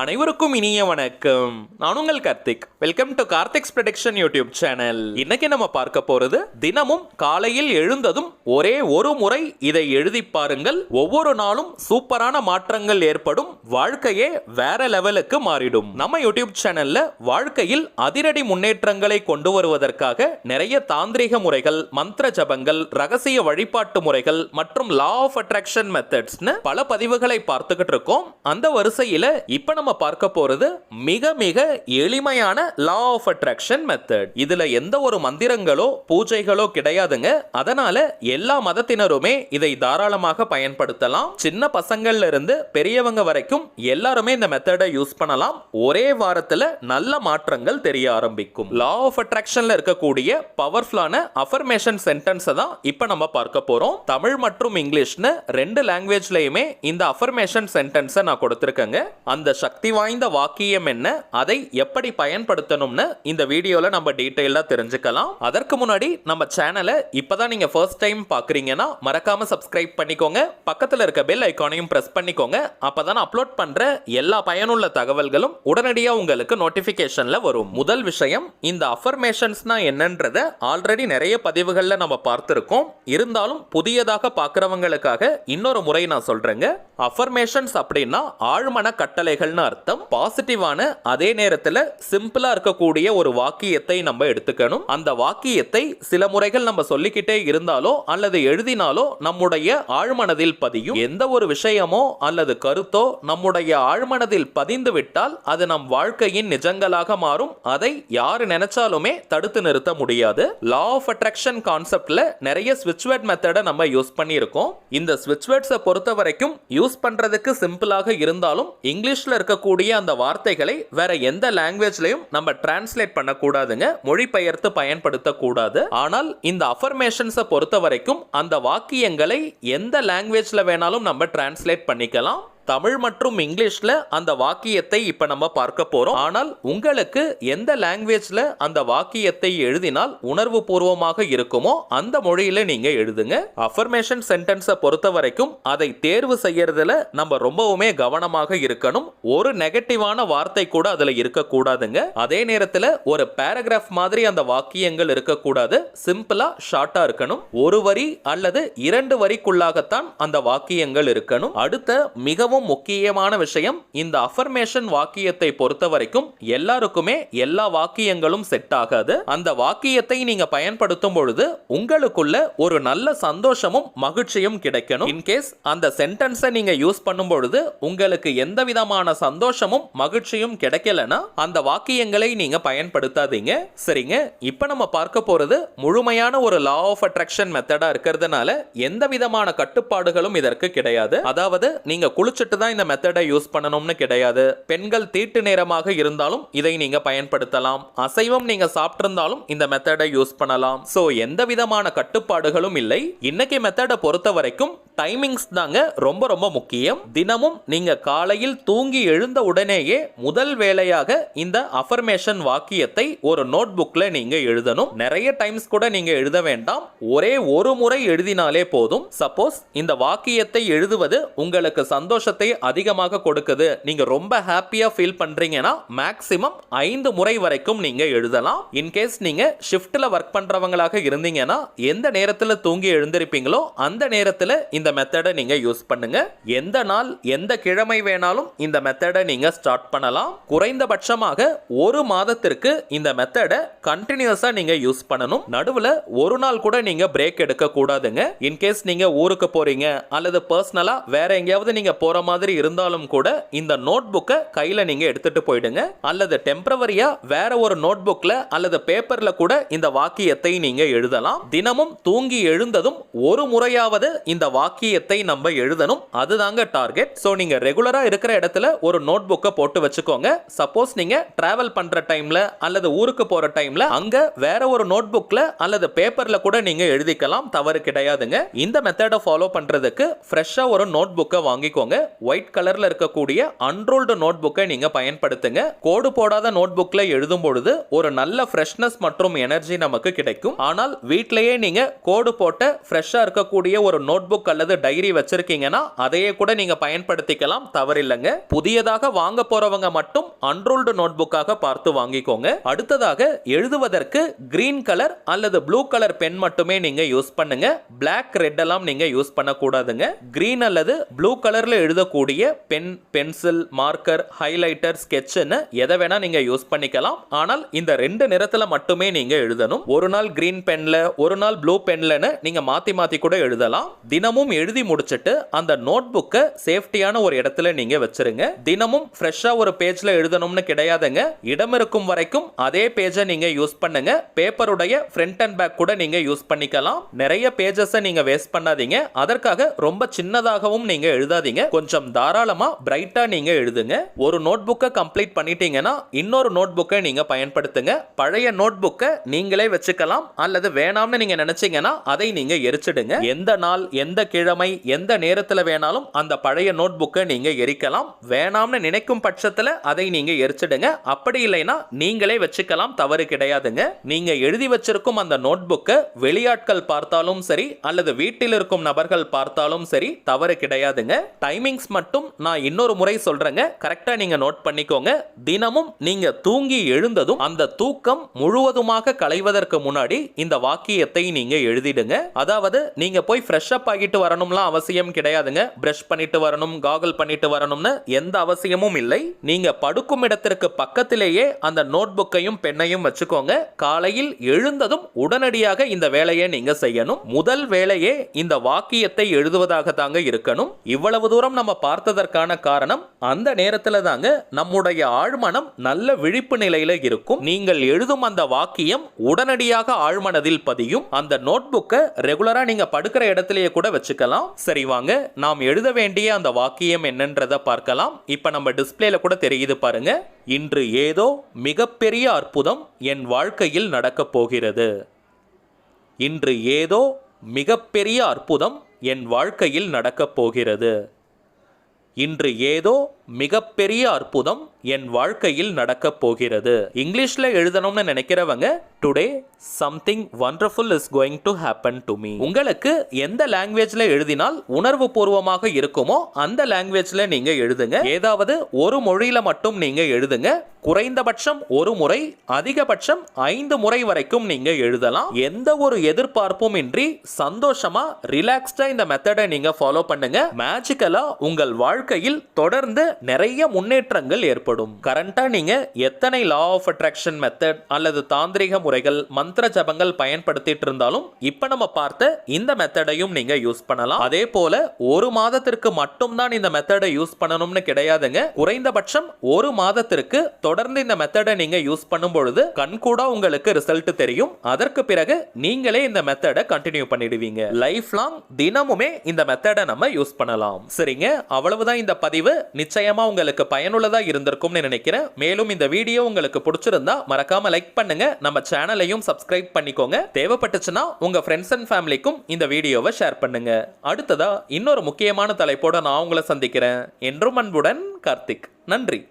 அனைவருக்கும் இனிய வணக்கம். நான் உங்கள் Karthik. Welcome to Karthik's prediction YouTube channel. இன்னைக்கு நம்ம பார்க்க போறது தினமும் காலையில் எழுந்ததும் ஒரே ஒரு முறை இதை எழுதி பாருங்கள். ஒவ்வொரு நாளும் சூப்பரான மாற்றங்கள் ஏற்படும். வாழ்க்கையே வேற லெவலுக்கு மாறிடும். நம்ம யூடியூப் சேனல்ல வாழ்க்கையில் அதிரடி முன்னேற்றங்களை கொண்டு வருவதற்காக நிறைய தாந்திரிக முறைகள், மந்திர ஜபங்கள், ரகசிய வழிபாட்டு முறைகள் மற்றும் லா ஆஃப் அட்ராக்ஷன் மெத்தட்ஸ்னு பல பதிவுகளை பார்த்துக்கிட்டு இருக்கோம். அந்த வரிசையில இப்ப நம்ம பார்க்க போறது மிக மிக எளிமையான லா ஆஃப் அட்ராக்ஷன் மெத்தட். இதுல எந்த ஒரு மந்திரங்களோ பூஜைகளோ கிடையாதுங்க. அதனால எல்லா மதத்தினருமே இதை தாராளமாக பயன்படுத்தலாம். சின்ன பசங்கள்ல இருந்து பெரியவங்க வரைக்கும் எல்லாருமே இந்த மெத்தடை யூஸ் பண்ணலாம். ஒரே வாரத்துல நல்ல மாற்றங்கள் தெரிய ஆரம்பிக்கும். லா ஆஃப் அட்ராக்ஷன்ல இருக்கக்கூடிய பவர்ஃபுல்லான அஃபர்மேஷன் சென்டென்ஸ் தான் இப்ப நம்ம பார்க்க போறோம். தமிழ் மற்றும் இங்கிலீஷ்னு ரெண்டு லாங்குவேஜ்லயுமே இந்த அஃபர்மேஷன் சென்டென்ஸை நான் கொடுத்திருக்கேங்க. அந்த சக்தி வாய்ந்த வாக்கியம் என்ன, அதை எப்படி பயன்படுத்தணும்னு இந்த வீடியோல நம்ம டீடைலா தெரிஞ்சுக்கலாம். அதற்கு முன்னாடி நம்ம சேனலை இப்பதான் நீங்க ஃபர்ஸ்ட் டைம் பாக்குறீங்கன்னா மறக்காம சப்ஸ்கிரைப் பண்ணிக்கோங்க. பக்கத்துல இருக்க பெல் ஐகானையும் பிரஸ் பண்ணிக்கோங்க. அப்பதான் அப்லோட் பண்ற எல்லா பயனுள்ள தகவல்களும் உடனடியாக உங்களுக்கு நோட்டிபிகேஷன்ல வரும். முதல் விஷயம், இந்த அஃபர்மேஷன்ஸ்னா என்னன்றத ஆல்ரெடி நிறைய பதிவுகள்ல நம்ம பார்த்திருக்கோம். இருந்தாலும் புதியதாக பார்க்கிறவங்களுக்காக இன்னொரு முறை நான் சொல்றேங்க. அஃபர்மேஷன்ஸ் அப்படின்னா ஆழ்மன கட்டளைகள்னு அர்த்தம். பாசிட்டிவான அதே நேரத்தில் சிம்பிளா இருக்கக்கூடிய ஒரு வாக்கியத்தை நம்ம எடுத்துக்கணும். அந்த வாக்கியத்தை சில முறைகள் நம்ம சொல்லிக்கிட்டே இருந்தாலோ அல்லது எழுதினாலோ நம்முடைய ஆழ்மனதில் பதியும். எந்த ஒரு விஷயமோ அல்லது கருத்தோ நம்முடைய ஆழ்மனதில் பதிந்து விட்டால் அது நம் வாழ்க்கையின் நிஜங்களாக மாறும். அதை யாரு நினைச்சாலுமே தடுத்து நிறுத்த முடியாது. லா ஆஃப் அட்ராக்ஷன் கான்செப்ட்ல நிறைய ஸ்விட்ச் வேர்ட் மெத்தடை நம்ம யூஸ் பண்ணியிருக்கோம். இந்த ஸ்விட்ச் வேர்ட்ஸை பொறுத்த வரைக்கும் யூஸ் பண்றதுக்கு சிம்பிளாக இருந்தாலும் இங்கிலீஷ்ல இருக்கக்கூடிய அந்த வார்த்தைகளை வேற எந்த லாங்குவேஜ்லயும் நம்ம டிரான்ஸ்லேட் பண்ண கூடாதுங்க. மொழிபெயர்த்து பயன்படுத்த கூடாது. ஆனால் இந்த அஃபர்மேஷன்ஸை பொறுத்த வரைக்கும் அந்த வாக்கியங்களை எந்த லாங்குவேஜ்ல வேணாலும் நம்ம டிரான்ஸ்லேட் பண்ணிக்கலாம். தமிழ் மற்றும் இங்கிலீஷ்ல அந்த வாக்கியத்தை இப்ப நம்ம பார்க்க போறோம். ஆனால் உங்களுக்கு எந்த லாங்குவேஜ்ல அந்த வாக்கியத்தை எழுதினால் உணர்வு பூர்வமாக இருக்குமோ அந்த மொழியில நீங்க எழுதுங்க. அஃபர்மேஷன் சென்டென்ஸை பொறுத்த வரைக்கும் அதை தேர்வு செய்யறதுல நம்ம ரொம்பவுமே கவனமாக இருக்கணும். ஒரு நெகட்டிவான வார்த்தை கூட அதுல இருக்கக்கூடாதுங்க. அதே நேரத்தில் ஒரு பேராகிராஃப் மாதிரி அந்த வாக்கியங்கள் இருக்கக்கூடாது. சிம்பிளா ஷார்ட்டா இருக்கணும். ஒரு வரி அல்லது இரண்டு வரிக்குள்ளாகத்தான் அந்த வாக்கியங்கள் இருக்கணும். அடுத்த மிகவும் முக்கியமான விஷயம், இந்த அஃபர்மேஷன் வாக்கியத்தை பொறுத்த வரைக்கும் எல்லாருக்குமே எல்லா வாக்கியங்களும் செட் ஆகாது. அந்த வாக்கியத்தை நீங்க பயன்படுத்தும் பொழுது உங்களுக்குள்ள ஒரு நல்ல சந்தோஷமும் மகிழ்ச்சியும் கிடைக்கணும். இன்கேஸ் அந்த சென்டென்ஸை நீங்க யூஸ் பண்ணும் பொழுது உங்களுக்கு எந்த விதமான சந்தோஷமும் மகிழ்ச்சியும் கிடைக்கலனா அந்த வாக்கியங்களை நீங்க பயன்படுத்தாதீங்க. சரிங்க, இப்ப நம்ம பார்க்க போறது முழுமையான ஒரு லா ஆஃப் அட்ராக்ஷன் மெத்தடா இருக்கிறதுனால எந்த விதமான கட்டுப்பாடுகளும் இதற்கு கிடையாது. அதாவது நீங்க குளிச்சுட்டு தான் இந்த மெத்தடை யூஸ் பண்ணணும்னு கிடையாது. பெண்கள் தீட்டு நேரமாக இருந்தாலும் இதை நீங்க பயன்படுத்தலாம். அசைவம் நீங்க சாப்பிட்டிருந்தாலும் இந்த மெத்தடை யூஸ் பண்ணலாம். சோ எந்த விதமான கட்டுப்பாடுகளும் இல்லை. இன்னைக்கு மெத்தடை பொறுத்த வரைக்கும் டைமிங்ஸ் தாங்க ரொம்ப ரொம்ப முக்கியம். தினமும் நீங்க காலையில் தூங்கி எழுந்த உடனேயே முதல் வேளையாக இந்த அஃபர்மேஷன் வாக்கியத்தை ஒரு நோட் புக்ல நீங்க எழுதணும். நிறைய டைம்ஸ் கூட நீங்க எழுத வேண்டாம். ஒரே ஒரு முறை எழுதினாலே போதும். சப்போஸ் இந்த வாக்கியத்தை எழுதுவது உங்களுக்கு சந்தோஷத்தை அதிகமாக கொடுக்குது, நீங்க ரொம்ப ஹாப்பியா ஃபீல் பண்றீங்கன்னா மேக்ஸிமம் 5 முறை வரைக்கும் நீங்க எழுதலாம். இன்கேஸ் நீங்க ஷிஃப்ட்ல ஒர்க் பண்றவங்களாக இருந்தீங்கன்னா எந்த நேரத்தில் தூங்கி எழுந்திருப்பீங்களோ அந்த நேரத்தில் இந்த மெத்தடை நீங்க யூஸ் பண்ணுங்க. எந்த நாள் எந்த கிழமை வேணாலும் இந்த மெத்தடை நீங்க ஸ்டார்ட் பண்ணலாம். குறைந்தபட்சமாக ஒரு மாதத்திற்கு இந்த மெத்தடை கண்டினியூஸா நீங்க யூஸ் பண்ணணும். நடுவுல ஒரு நாள் கூட நீங்க பிரேக் எடுக்க கூடாதுங்க. இன்கேஸ் நீங்க ஊருக்கு போறீங்க அல்லது பர்சனலா வேற எங்கேயாவது நீங்க போற மாதிரி இருந்தாலும் கூட இந்த நோட் புக்கை கையில நீங்க எடுத்துட்டு போயிடுங்க. அல்லது டெம்பரவரியா வேற ஒரு நோட் புக்ல அல்லது பேப்பர்ல கூட இந்த வாக்கியத்தை நீங்க எழுதலாம். தினமும் தூங்கி எழுந்ததும் ஒரு முறையாவது இந்த வாக்கியத்தை நம்ம எழுதணும். அதுதாங்க டார்கெட். சோ நீங்க ரெகுலரா இருக்கிற இடத்துல ஒரு நோட் புக்கை போட்டு வச்சுக்கோங்க. சப்போஸ் நீங்க டிராவல் பண்ற டைம்ல அல்லது ஊருக்கு போற டைம்ல அங்க வேற ஒரு நோட் புக்ல அல்லது பேப்பர்ல கூட நீங்க எழுதிக்கலாம். தவறு கிடையாதுங்க. இந்த மெத்தடை ஃபாலோ பண்றதுக்கு ஃப்ரெஷ்ஷா ஒரு நோட் புக்கை வாங்கிக்கோங்க. ஒயிட் கலர்ல இருக்கக்கூடிய அன்ரோல்டு நோட் புக்கை நீங்க பயன்படுத்துங்க. கோடு போடாத நோட் புக்ல எழுதும் பொழுது ஒரு நல்ல ஃப்ரெஷ்னஸ் மற்றும் எனர்ஜி நமக்கு கிடைக்கும். ஆனால் வீட்டிலேயே நீங்க கோடு போட்ட ஃப்ரெஷ்ஷா இருக்கக்கூடிய ஒரு நோட் புக் அல்லது டைரி வச்சிருக்கீங்கன்னா அதையே கூட நீங்க பயன்படுத்திக்கலாம், தவறில்லைங்க. புதியதாக வாங்க போறவங்க மட்டும் அன்ரோல்டு நோட் புக்காக பார்த்து வாங்கிக்கோங்க. அடுத்ததாக எழுதுவதற்கு கிரீன் கலர் அல்லது ப்ளூ கலர் பென் மட்டுமே நீங்க யூஸ் பண்ணுங்க. பிளாக் ரெட் எல்லாம் நீங்க யூஸ் பண்ணக்கூடாதுங்க. கிரீன் அல்லது ப்ளூ கலர்ல எழுதக்கூடிய பென், பென்சில், மார்க்கர், ஹைலைட்டர், ஸ்கெட்ச்னு எதை வேணா நீங்க யூஸ் பண்ணிக்கலாம். ஆனால் இந்த ரெண்டு நிறத்துல மட்டுமே நீங்க எழுதணும். ஒரு நாள் கிரீன் பென்ல, ஒரு நாள் ப்ளூ பென்லன்னு நீங்க மாத்தி மாத்தி கூட எழுதலாம். தினமும் எழுதி முடிச்சிட்டு அந்த நோட் புக்கை சேஃப்டியான ஒரு இடத்துல நீங்க வச்சிருங்க. தினமும் ஃப்ரெஷ்ஷா ஒரு பேஜ்ல எழுதணும்னு கிடையாதுங்க. இடம் இருக்கும் வரைக்கும் அதே பேஜை நீங்க யூஸ் பண்ணுங்க. பேப்பருடைய ஃப்ரண்ட் அண்ட் பேக் கூட நீங்க யூஸ் பண்ணிக்கலாம். நிறைய பேஜஸ் நீங்க வேஸ்ட் பண்ணாதீங்க. அதற்காக ரொம்ப சின்னதாகவும் நீங்க எழுதாதீங்க. கொஞ்சம் தாராளமா பிரைட்டா நீங்க எழுதுங்க. ஒரு நோட் புக்கை கம்ப்ளீட் பண்ணிட்டீங்கன்னா இன்னொரு நோட் புக்கை நீங்க பயன்படுத்துங்க. பழைய நோட் புக்கை நீங்களே வச்சுக்கலாம் அல்லது வேணாம்னு நீங்க நினைச்சீங்கன்னா அதை நீங்க எரிச்சிடுங்க. எந்த நாள், எந்த கிழமை, எந்த நேரத்துல வேணாலும் அந்த பழைய நோட் புக்கை நீங்க எரிக்கலாம். வேணாம்னு நினைக்கும் பட்சத்துல அதை நீங்க எரிச்சிடுங்க. அப்படி இல்லைன்னா நீங்களே வச்சுக்கலாம், தவறு கிடையாதுங்க. நீங்க எழுதி வச்சிருக்கும் அந்த நோட் புக்கை வெளியாட்கள் பார்த்தாலும் சரி அல்லது வீட்டில் இருக்கும் நபர்கள் பார்த்தாலும் சரி தவறு கிடையாதுங்க. டைமிங்ஸ் மட்டும் நான் இன்னொரு முறை சொல்றேங்க, கரெக்டா நீங்க நோட் பண்ணிக்கோங்க. தினமும் நீங்க தூங்கி எழுந்ததும் அந்த தூக்கம் முழுவதுமாக களைவதற்கு முன்னாடி இந்த வாக்கியத்தை நீங்க எழுதிடுங்க. அதாவது நீங்க போய் ஃப்ரெஷ் அப் ஆகிட்டு வரணும்லாம் அவசியம் கிடையாதுங்க. பிரஷ் பண்ணிட்டு வரணும், காகல் பண்ணிட்டு வரணும்னு எந்த அவசியமும் இல்லை. நீங்க படுக்கும் இடத்திற்கு பக்கத்திலேயே அந்த நோட் புக்கையும் பெண்ணையும் வச்சுக்கோங்க. காலையில் எழுந்ததும் உடனடியாக இந்த வேலையை நீங்க செய்யணும். முதல் வேலையே இந்த வாக்கியத்தை எழுதுவதாக தாங்க இருக்கணும். இவ்வளவு தூரம் நம்ம பார்த்ததற்கான காரணம் அந்த நேரத்துல தாங்க நம்முடைய ஆழ்மனம் நல்ல விழிப்பு நிலையில இருக்கும். நீங்கள் எழுதும் அந்த வாக்கியம் உடனடியாக ஆழ்மனதில் பதியும். அந்த நோட் புக்கை ரெகுலரா நீங்க படுக்கிற இடத்திலேயே கூட வச்சுக்கலாம். சரி வாங்க, நாம் எழுத வேண்டிய அந்த வாக்கியம் என்னன்றதை பார்க்கலாம். இப்ப நம்ம டிஸ்பிளேல கூட தெரியுது பாருங்க. இன்று ஏதோ மிகப்பெரிய அற்புதம் என் வாழ்க்கையில் நடக்கப் போகிறது. இன்று ஏதோ மிகப்பெரிய அற்புதம் என் வாழ்க்கையில் நடக்கப் போகிறது. இன்று ஏதோ மிகப்பெரிய அற்புதம் என் வாழ்க்கையில் நடக்கப் போகிறது. இங்கிலீஷ்ல எழுதணும்னு நினைக்கிறவங்க today something wonderful is going to happen to me. உங்களுக்கு எந்த லாங்குவேஜ்ல எழுதினால் உணர்வு பூர்வமாக இருக்குமோ அந்த லாங்குவேஜ்ல நீங்க எழுதுங்க. ஏதாவது ஒரு மொழியில மட்டும் நீங்க எழுதுங்க. குறைந்தபட்சம் ஒரு முறை, அதிகபட்சம் 5 முறை வரைக்கும் நீங்க எழுதலாம். எந்த ஒரு எதிர்பார்ப்பும் இன்றி சந்தோஷமா ரிலாக்ஸ்டா இந்த மெத்தடை நீங்க ஃபாலோ பண்ணுங்க. மேஜிக்கலா உங்கள் வாழ்க்கையில் தொடர்ந்து நிறைய முன்னேற்றங்கள் ஏற்படும். கரண்டா நீங்க எத்தனை லா ஆஃப் அட்ராக்ஷன் மெத்தட் அல்லது தாந்திரிக முறைகள், மந்திர ஜபங்கள் பயன்படுத்திட்டு இருந்தாலும் இப்ப நம்ம பார்த்த இந்த மெத்தடையும் நீங்க யூஸ் பண்ணலாம். அதே போல ஒரு மாதத்திற்கு மட்டும் தான் இந்த மெத்தடை யூஸ் பண்ணணும்னு கிடையாதுங்க. குறைந்தபட்சம் ஒரு மாதத்திற்கு தொடர்ந்து இந்த மெத்தடை நீங்க யூஸ் பண்ணும் பொழுது கண்கூடா உங்களுக்கு ரிசல்ட் தெரியும். அதற்கு பிறகு நீங்களே இந்த மெத்தடை கண்டினியூ பண்ணிடுவீங்க. லைஃப் லாங் தினமுமே இந்த மெத்தடை நம்ம யூஸ் பண்ணலாம். சரிங்க, அவ்வளவுதான் இந்த பதிவு. நிச்சயமா உங்களுக்கு பயனுள்ளதா இருந்திருக்கும்னு நினைக்கிறேன். மேலும் இந்த வீடியோ உங்களுக்கு பிடிச்சிருந்தா மறக்காம லைக் பண்ணுங்க. நம்ம சேனலையும் சப்ஸ்கிரைப் பண்ணிக்கோங்க. தேவைப்பட்டுச்சுன்னா உங்க ஃப்ரெண்ட்ஸ் அண்ட் ஃபேமிலிக்கும் இந்த வீடியோவை ஷேர் பண்ணுங்க. அடுத்ததா இன்னொரு முக்கியமான தலைப்போட நான் உங்களை சந்திக்கிறேன். என்றும் அன்புடன் கார்த்திக். நன்றி.